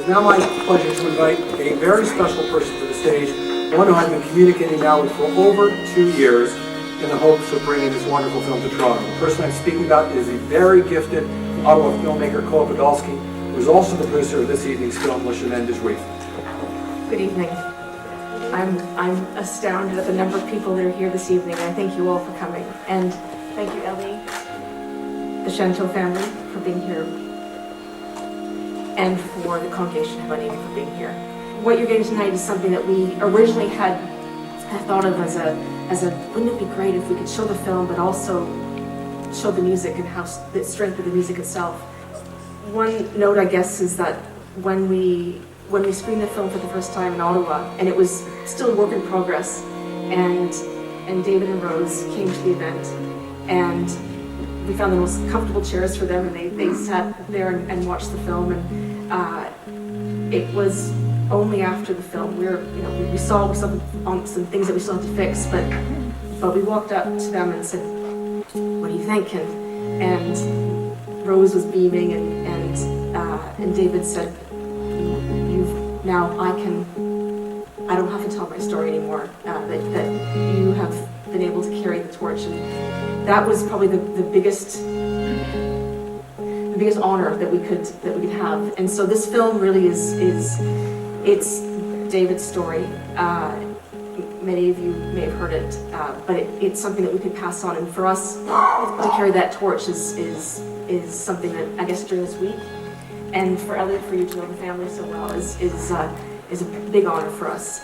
It's now my pleasure to invite a very special person to the stage, one who I've been communicating now with for over 2 years in the hopes of bringing this wonderful film to Toronto. The person I'm speaking about is the very gifted Ottawa filmmaker Koa Podolsky, who is also the producer of this evening's film, Le Chemin de Juifs. Good evening. I'm astounded at the number of people that are here this evening. I thank you all for coming. And thank you, Ellie, the Chanteau family, for being here, and for the congregation Habonim for being here. What you're getting tonight is something that we originally had thought of as a wouldn't it be great if we could show the film but also show the music and how the strength of the music itself. One note, I guess, is that when we screened the film for the first time in Ottawa, and it was still a work in progress, and David and Rose came to the event, and we found the most comfortable chairs for them, and they sat there and watched the film, and it was only after the film we saw some things that we still had to fix, but we walked up to them and said, "What do you think?" And Rose was beaming, and David said, "Now I don't have to tell my story anymore. That you have been able to carry the torch," and that was probably the biggest honor that we could have. And so this film really it's David's story. Many of you may have heard it, but it's something that we could pass on. And for us to carry that torch is something that I guess during this week, and for Elliot, for you to know the family so well, is a big honor for us.